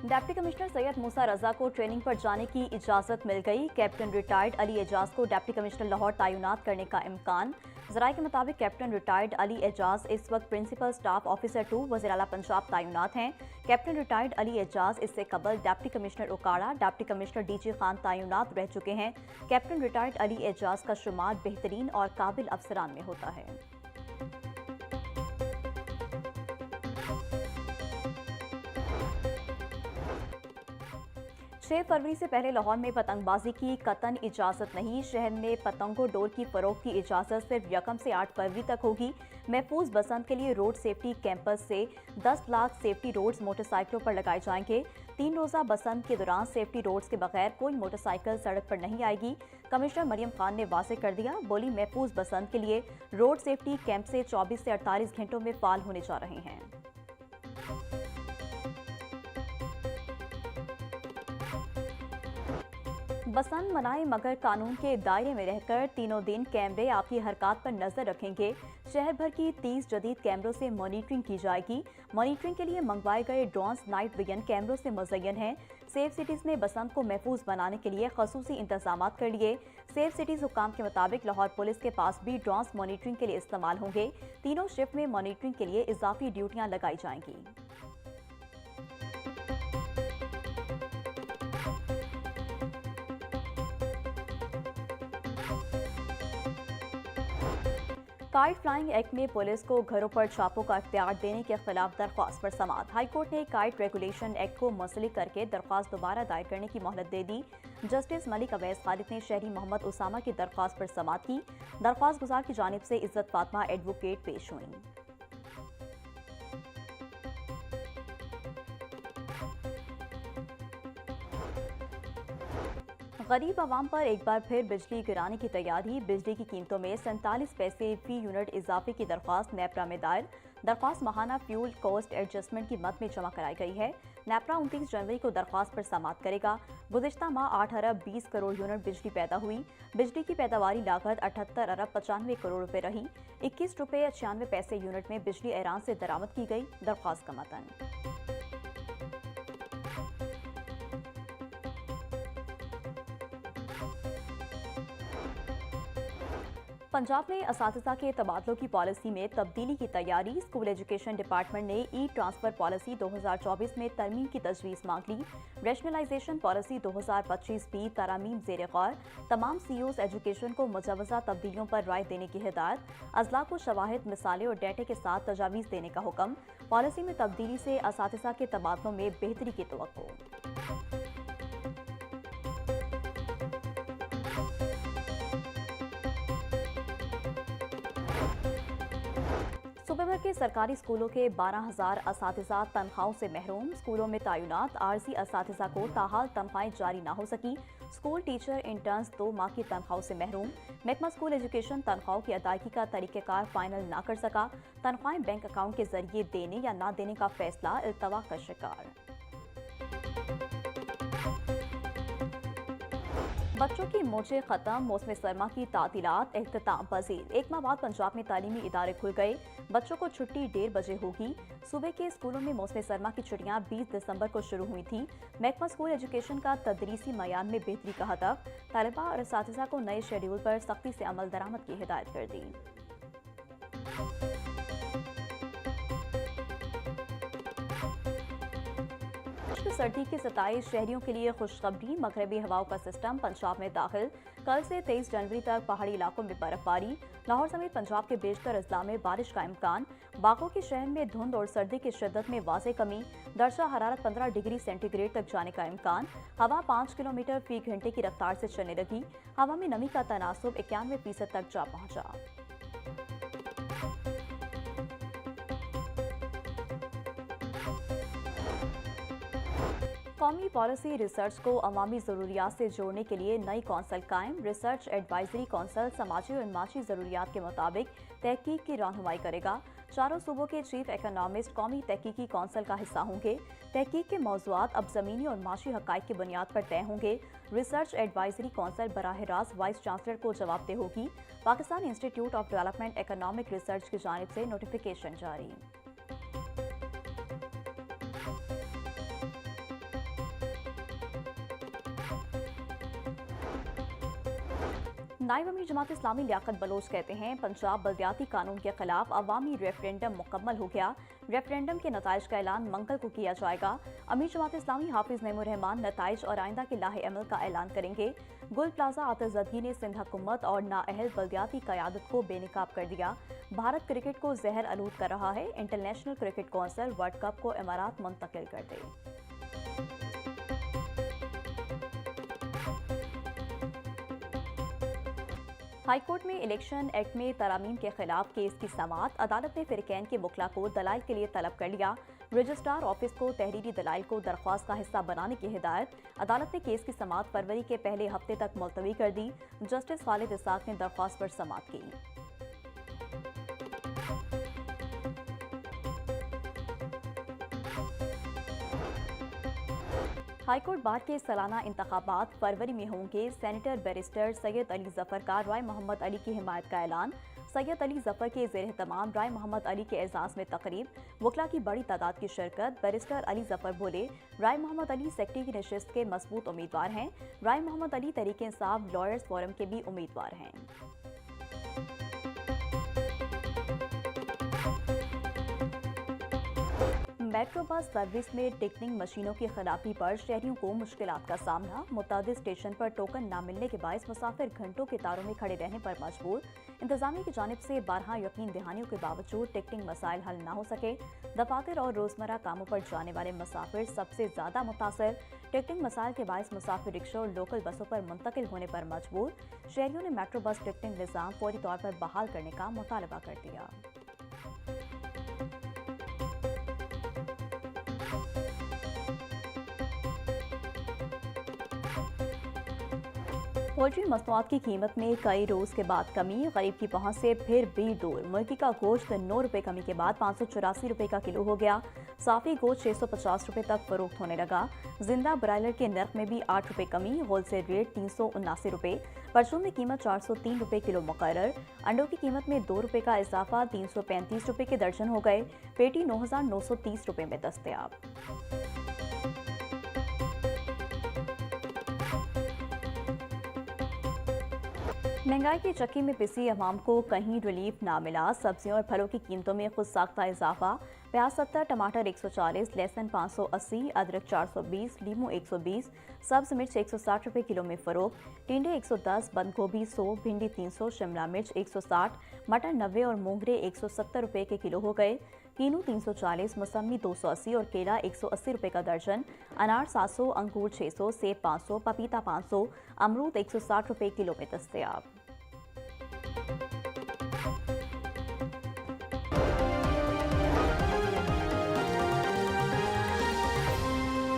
Deputy commissioner Syed मूसा रजा को training पर जाने की इजाजत मिल गई। कैप्टन रिटायर्ड अली एजाज को डिप्टी कमिश्नर लाहौर तैनात करने का इम्कान। जराये के मुताबिक कैप्टन रिटायर्ड अली एजाज इस वक्त प्रिंसिपल स्टाफ ऑफिसर 2 वज़ीर आला पंजाब तैनात हैं। कैप्टन रिटायर्ड अली एजाज इससे कबल डिप्टी कमिश्नर उकाड़ा, डिप्टी कमिश्नर डीजी खान तैनात रह चुके हैं। कैप्टन रिटायर्ड अली एजाज का शुमार बेहतरीन और काबिल अफसरान में होता है। 6 फरवरी से पहले लाहौर में पतंगबाजी की कतन इजाजत नहीं। शहर में पतंगों डोर की फरोख्त की इजाजत सिर्फ 1 से 8 फरवरी तक होगी। महफूज बसंत के लिए रोड सेफ्टी कैंपस से 10 लाख सेफ्टी रोड्स मोटरसाइकिलों पर लगाए जाएंगे। 3 रोजा बसंत के दौरान सेफ्टी रोड्स के बगैर कोई मोटरसाइकिल सड़क पर नहीं आएगी। कमिश्नर मरियम खान ने वाज़ेह कर दिया, बोली महफूज बसंत के लिए रोड सेफ्टी कैंप से 24 से 48 घंटों में फाल होने जा रहे हैं। बसंत मनाए मगर कानून के दायरे में रहकर तीनों दिन कैमरे आपकी हरकत पर नजर रखेंगे। शहर भर की 30 जदीद कैमरों से मॉनिटरिंग की जाएगी। मॉनिटरिंग के लिए मंगवाए गए ड्रोन्स नाइट विजन कैमरों से मुज़य्यन हैं। सेफ सिटीज ने बसंत को महफूज बनाने के लिए खसूसी इंतजाम कर लिए। सेफ सिटीज हुकाम के मुताबिक लाहौर पुलिस के पास भी ड्रोन्स मॉनिटरिंग के लिए इस्तेमाल होंगे। तीनों शिफ्ट में मॉनिटरिंग के लिए इजाफी ड्यूटियां लगाई जाएंगी। काइट फ्लाइंग एक्ट में पुलिस को घरों पर छापों का इख्तियार देने के खिलाफ दरख्वास्त पर समाअत। हाईकोर्ट ने काइट रेगुलेशन एक्ट को मुंसलिक करके दरख्वास्त दोबारा दायर करने की मोहलत दे दी। जस्टिस मलिक अवैस खालिद ने शहरी मोहम्मद उसामा की दरख्वास्त पर समाअत की। दरख्वास्त गुजार की जानिब से इज्जत फातिमा एडवोकेट पेश हुई। गरीब आवाम पर एक बार फिर बिजली गिराने की तैयारी। बिजली की कीमतों में 47 पैसे फी यूनिट इजाफे की दरख्वास्त नेपरा में दायर। दरख्वास्त माहाना फ्यूल कॉस्ट एडजस्टमेंट की मद में जमा कराई गई है। नेपरा 29 जनवरी को दरख्वास्त पर समाअत करेगा। गुज़िश्ता माह 8 अरब 20 करोड़ यूनिट बिजली पैदा हुई। बिजली की पैदावारी लागत 78 अरब 95 करोड़ रुपए रही। 21 रुपये 96 पैसे यूनिट में बिजली ईरान से दरामद की गई। दरख्वास्त का मतन। पंजाब में असातिज़ा के तबादलों की पॉलिसी में तब्दीली की तैयारी। स्कूल एजुकेशन डिपार्टमेंट ने ई ट्रांसफ़र पॉलिसी 2024 में तरमीम की तजवीज़ मांग ली। रैशनलाइजेशन पॉलिसी 2025 भी तरामीम ज़ेर गौर। तमाम CEOs एजुकेशन को मुजवज़ा तब्दीलियों पर राय देने की हिदायत। अज़ला को शवाहिद, मिसालें और डेटे के साथ तजावीज़ देने का हुक्म। पॉलिसी में तब्दीली से असातिज़ा के तबादलों में बेहतरी की तवक्को। सूबे भर के सरकारी स्कूलों के 12,000 असातिज़ा तनख्वाहों से महरूम। स्कूलों में तैनात आरजी असातिज़ा को ताहाल तनख्वाहें जारी ना हो सकी। स्कूल टीचर इंटर्न्स 2 माह की तनख्वाहों से महरूम। महकमा स्कूल एजुकेशन तनख्वाहों की अदायगी का तरीक़ेकार फाइनल ना कर सका। तनख्वाहें बैंक अकाउंट के जरिए देने या ना देने का फैसला इल्तवा का शिकार। बच्चों की मोजे खत्म, मौसम सरमा की तातीलात एख्तिताम पजीर। एक माह बाद पंजाब में तालीमी इदारे खुल गए। बच्चों को छुट्टी 1:30 बजे होगी। सूबे के स्कूलों में मौसम सरमा की छुट्टियां 20 दिसंबर को शुरू हुई थी। महकमा स्कूल एजुकेशन का तदरीसी मयार में बेहतरी का हदफ। तलबा और असातिज़ा को नए शेड्यूल पर सख्ती से अमल दरामद की हिदायत कर दी। सर्दी की सताइश शहरियों के लिए खुशखबरी। मगरबी हवाओं का सिस्टम पंजाब में दाखिल। कल से 23 जनवरी तक पहाड़ी इलाकों में बर्फबारी। लाहौर समेत पंजाब के बेशतर अजला में बारिश का इम्कान। बागों के शहर में धुंध और सर्दी की शिद्दत में वाज़ेह कमी। दर्जा हरारत 15 डिग्री सेंटीग्रेड तक जाने का इम्कान। हवा 5 किलोमीटर फी घंटे की रफ्तार से चलने लगी। हवा में नमी का तनासुब 91% तक जा पहुंचा। कौमी पॉलिसी रिसर्च को अवामी ज़रूरियात से जोड़ने के लिए नई कौंसल कायम। रिसर्च एडवाइजरी कौंसल समाजी और माशी ज़रूरियात के मुताबिक तहकीक की रहनुमाई करेगा। चारों सूबों के चीफ इकोनॉमिस्ट कौमी तहकीकी कौंसल का हिस्सा होंगे। तहकीक के मौज़ूआत अब ज़मीनी और माशी हक़ाइक़ की बुनियाद पर तय होंगे। रिसर्च एडवाइजरी कौंसल बराह रास्त वाइस चांसलर को जवाबदेह होगी। Pakistan institute of development economic research की जानिब से नोटिफिकेशन जारी। नायब अमीर जमात इस्लामी लियाकत बलोच कहते हैं, पंजाब बल्दियाती कानून के खिलाफ अवामी रेफरेंडम मुकम्मल हो गया। रेफरेंडम के नताइज का ऐलान मंगल को किया जाएगा। अमीर जमात इस्लामी हाफिज नईमुर रहमान नताइज और आइंदा के लाहे अमल का ऐलान करेंगे। गुल प्लाजा आतिशज़दगी ने सिंध हुकूमत और नाअहल बल्दियाती क़यादत को बेनकाब कर दिया। भारत क्रिकेट को जहर आलूद कर रहा है। International cricket council world cup को इमारात मुंतकिल कर दे। हाईकोर्ट में इलेक्शन एक्ट में तरामीम के खिलाफ केस की समाअत। अदालत ने फ़िरक़ैन के वकला को दलाइल के लिए तलब कर लिया। रजिस्ट्रार ऑफिस को तहरीरी दलाइल को दरख्वास्त का हिस्सा बनाने की हिदायत। अदालत ने केस की समाअत फरवरी के पहले हफ्ते तक मुलतवी कर दी। जस्टिस खालिद इसाक ने दरख्वास्त पर समाअत की। हाईकोर्ट बार के सालाना इंतखाबात फरवरी में होंगे। सेनेटर बैरिस्टर सैयद अली जफर का राय मोहम्मद अली की हिमायत का ऐलान। सैयद अली जफर के ज़ेर तमाम राय मोहम्मद अली के एजाज़ में तकरीब। वकला की बड़ी तादाद की शिरकत। बैरिस्टर अली जफर बोले, राय मोहम्मद अली सेक्रेटरी की नशिस्त के मजबूत उम्मीदवार हैं। राय मोहम्मद अली तहरीक इंसाफ लॉयर्स फोरम के भी उम्मीदवार हैं। मेट्रो बस सर्विस में टिकटिंग मशीनों की खिलाफी पर शहरियों को मुश्किलात का सामना। मुतादिद स्टेशन पर टोकन न मिलने के बायस मुसाफिर घंटों के तारों में खड़े रहने पर मजबूर। इंतजामिया की जानिब से 12 यकीन दहानियों के बावजूद टिकटिंग मसाइल हल न हो सके। दफातर और रोजमर्रा कामों पर जाने वाले मुसाफिर सबसे ज्यादा मुतासर। टिकटिंग मसाइल के बायस मुसाफिर रिक्शा और लोकल बसों पर मुंतकिल होने पर मजबूर। शहरियों ने मेट्रो बस टिकटिंग निज़ाम फौरी तौर पर बहाल करने का मुतालबा कर दिया। पोल्ट्री मसनूआत की कीमत में कई रोज़ के बाद कमी। गरीब की पहुंच से फिर भी दूर। मुर्गी का गोश्त 9 रुपये कमी के बाद 584 रुपये का किलो हो गया। साफ़ी गोश्त 650 रुपये तक फरोख्त होने लगा। जिंदा ब्रायलर के नर्ख में भी 8 रुपये कमी। होलसेल रेट 379 रुपये। परचून की कीमत 403 रुपये किलो मुकर्रर। अंडों की कीमत में 2 रुपये का इजाफा 335 रुपये के दर्जन हो गए। पेटी 9,930 रुपये में दस्तयाब। महंगाई की चक्की में पिसी अवाम को कहीं रिलीफ ना मिला। सब्जियों और फलों की कीमतों में खुद साख्ता इजाफा। प्याज 70, टमाटर 140, लहसुन 580, अदरक 420, लीमू 120, सब्ज मिर्च 160 रुपये किलो में फरोख्त। टिंडे 110, बंद गोभी 100, भिंडी 300, शिमला मिर्च 160, मटर 90 और मोंगरे 170 रुपये के किलो हो गए। कीनू 340, मौसमी 280 और केला 180 रुपये का दर्जन। अनार 700, अंगूर 600, सेब 500, पपीता 500, अमरूद 160 रुपये किलो में दस्तयाब।